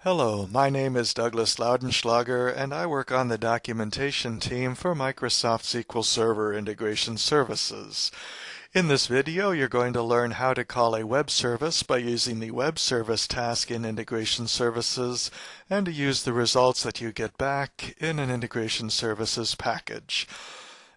Hello, my name is Douglas Laudenschlager, and I work on the documentation team for Microsoft SQL Server Integration Services. In this video, you're going to learn how to call a web service by using the web service task in Integration Services and to use the results that you get back in an Integration Services package.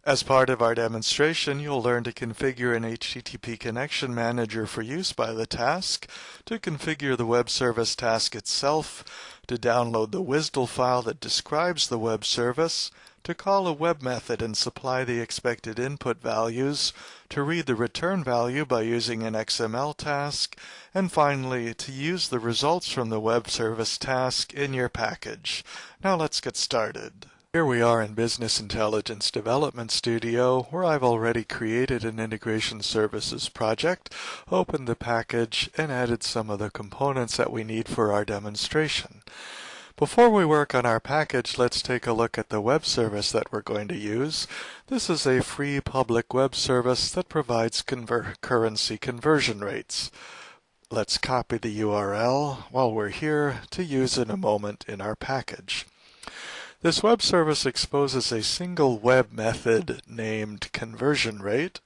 As part of our demonstration, you'll learn to configure an HTTP connection manager for use by the task, to configure the web service task itself, to download the WSDL file that describes the web service, to call a web method and supply the expected input values, to read the return value by using an XML task, and finally, to use the results from the web service task in your package. Now let's get started. Here we are in Business Intelligence Development Studio, where I've already created an Integration Services project, opened the package, and added some of the components that we need for our demonstration. Before we work on our package, let's take a look at the web service that we're going to use. This is a free public web service that provides currency conversion rates. Let's copy the URL while we're here to use in a moment in our package. This web service exposes a single web method named conversion rate,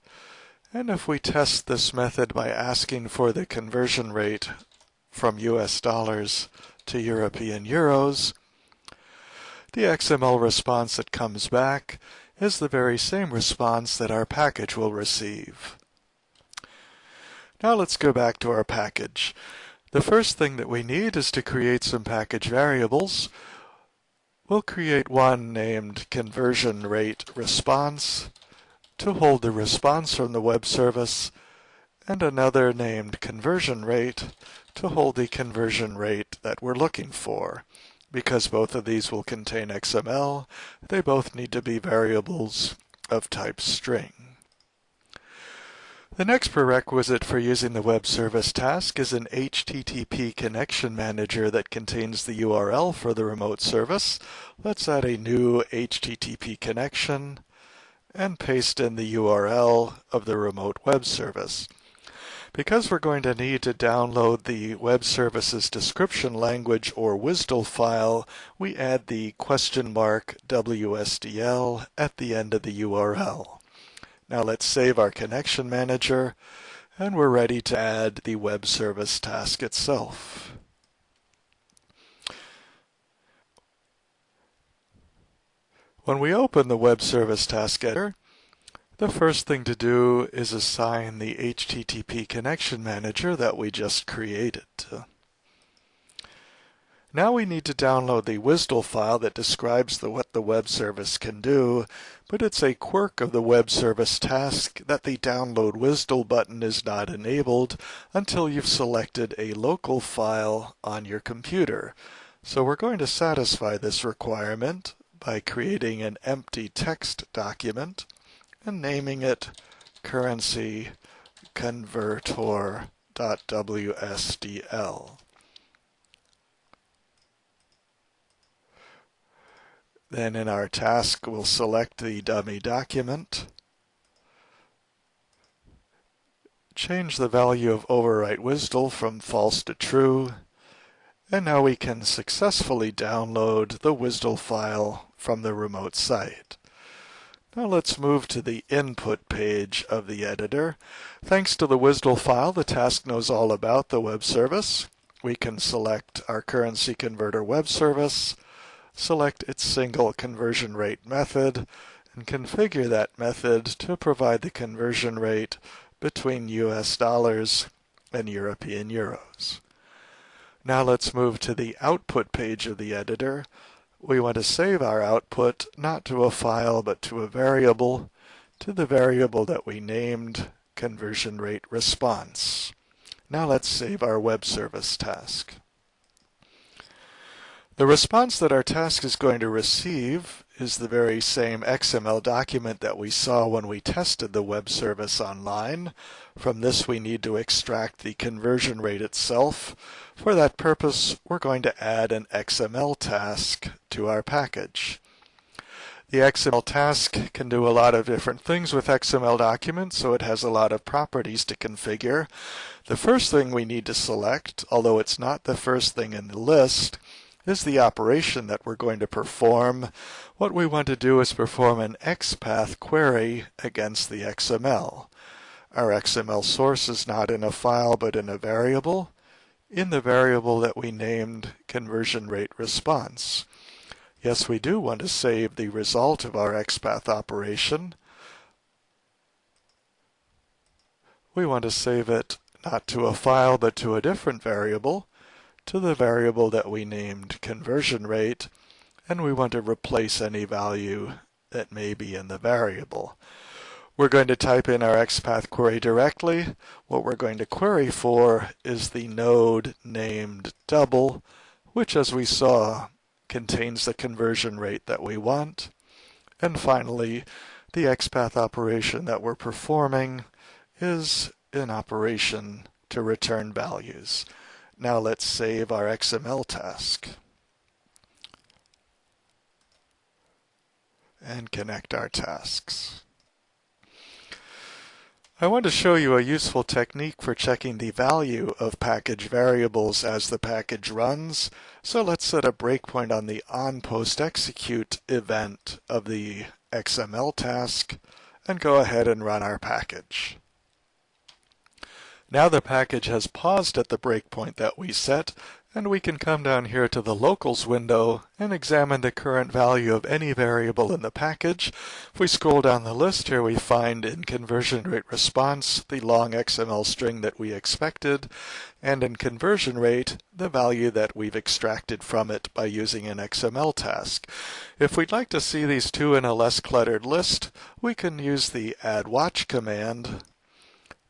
and if we test this method by asking for the conversion rate from US dollars to European euros, the XML response that comes back is the very same response that our package will receive. Now let's go back to our package. The first thing that we need is to create some package variables. We'll create one named conversion rate response to hold the response from the web service, and another named conversion rate to hold the conversion rate that we're looking for. Because both of these will contain XML, they both need to be variables of type string. The next prerequisite for using the web service task is an HTTP connection manager that contains the URL for the remote service. Let's add a new HTTP connection and paste in the URL of the remote web service. Because we're going to need to download the web service's description language or WSDL file, we add the $WSDL at the end of the URL. Now let's save our connection manager, and we're ready to add the web service task itself. When we open the web service task editor, the first thing to do is assign the HTTP connection manager that we just created. Now we need to download the WSDL file that describes what the web service can do, but it's a quirk of the web service task that the Download WSDL button is not enabled until you've selected a local file on your computer. So we're going to satisfy this requirement by creating an empty text document and naming it currency convertor.wsdl. Then in our task, we'll select the dummy document, change the value of overwrite WSDL from false to true, and now we can successfully download the WSDL file from the remote site. Now let's move to the input page of the editor. Thanks to the WSDL file, the task knows all about the web service. We can select our currency converter web service, select its single conversion rate method, and configure that method to provide the conversion rate between US dollars and European euros. Now let's move to the output page of the editor. We want to save our output not to a file but to a variable, to the variable that we named conversion rate response. Now let's save our web service task. The response that our task is going to receive is the very same XML document that we saw when we tested the web service online. From this, we need to extract the conversion rate itself. For that purpose, we're going to add an XML task to our package. The XML task can do a lot of different things with XML documents, so it has a lot of properties to configure. The first thing we need to select, although it's not the first thing in the list, is the operation that we're going to perform. What we want to do is perform an XPath query against the XML. Our XML source is not in a file but in a variable, in the variable that we named conversion rate response. Yes, we do want to save the result of our XPath operation. We want to save it not to a file but to a different variable, to the variable that we named conversion rate, and we want to replace any value that may be in the variable. We're going to type in our XPath query directly. What we're going to query for is the node named double, which, as we saw, contains the conversion rate that we want. And finally, the XPath operation that we're performing is an operation to return values. Now let's save our XML task and connect our tasks. I want to show you a useful technique for checking the value of package variables as the package runs. So let's set a breakpoint on the onPostExecute event of the XML task and go ahead and run our package. Now the package has paused at the breakpoint that we set, and we can come down here to the locals window and examine the current value of any variable in the package. If we scroll down the list here, we find in conversion rate response the long XML string that we expected, and in conversion rate the value that we've extracted from it by using an XML task. If we'd like to see these two in a less cluttered list, we can use the add watch command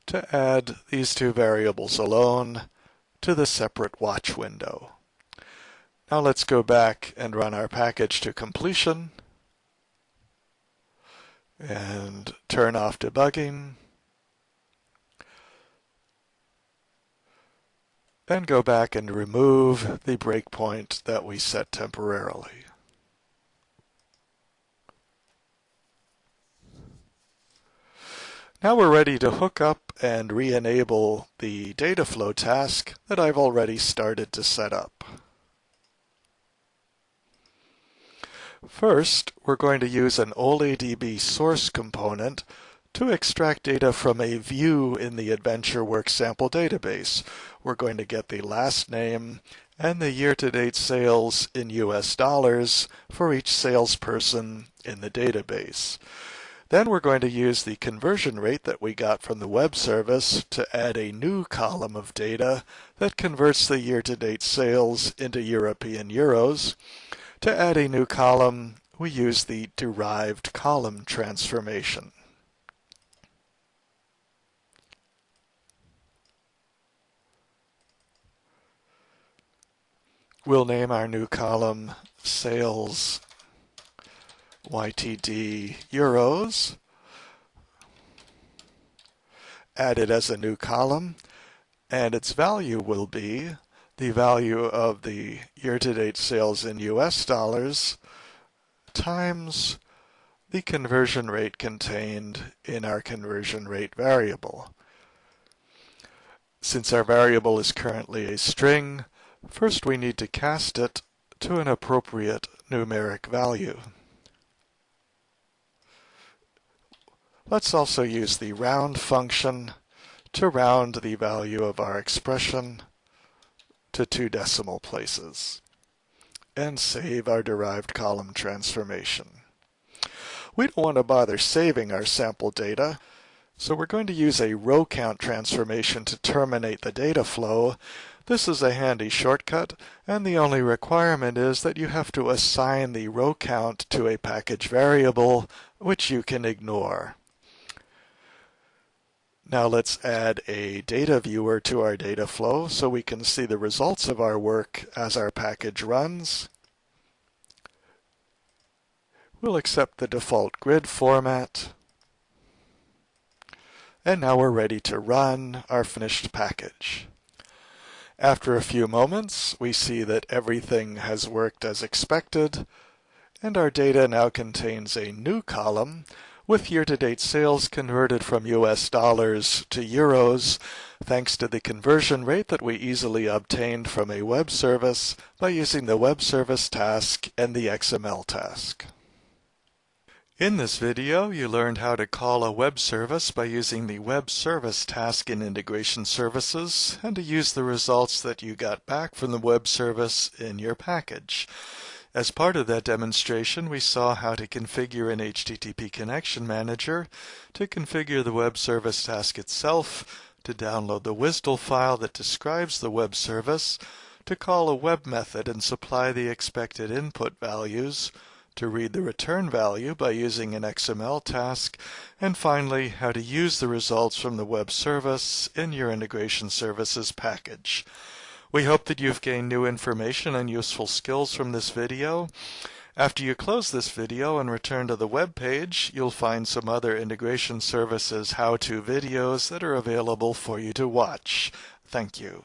to add these two variables alone to the separate watch window. Now let's go back and run our package to completion and turn off debugging and go back and remove the breakpoint that we set temporarily. Now we're ready to hook up and re-enable the data flow task that I've already started to set up. First, we're going to use an OLEDB source component to extract data from a view in the AdventureWorks sample database. We're going to get the last name and the year-to-date sales in US dollars for each salesperson in the database. Then we're going to use the conversion rate that we got from the web service to add a new column of data that converts the year-to-date sales into European euros. To add a new column, we use the derived column transformation. We'll name our new column Sales YTD Euros. Add it as a new column, and its value will be the value of the year-to-date sales in US dollars times the conversion rate contained in our conversion rate variable. Since our variable is currently a string, first we need to cast it to an appropriate numeric value. Let's also use the round function to round the value of our expression to 2 decimal places and save our derived column transformation. We don't want to bother saving our sample data, so we're going to use a row count transformation to terminate the data flow. This is a handy shortcut, and the only requirement is that you have to assign the row count to a package variable, which you can ignore. Now let's add a data viewer to our data flow so we can see the results of our work as our package runs. We'll accept the default grid format. And now we're ready to run our finished package. After a few moments, we see that everything has worked as expected, And our data now contains a new column with year-to-date sales converted from US dollars to euros, thanks to the conversion rate that we easily obtained from a web service by using the web service task and the XML task. In this video, you learned how to call a web service by using the web service task in Integration Services and to use the results that you got back from the web service in your package. As part of that demonstration, we saw how to configure an HTTP Connection Manager, to configure the web service task itself, to download the WSDL file that describes the web service, to call a web method and supply the expected input values, to read the return value by using an XML task, and finally, how to use the results from the web service in your Integration Services package. We hope that you've gained new information and useful skills from this video. After you close this video and return to the web page, you'll find some other Integration Services how-to videos that are available for you to watch. Thank you.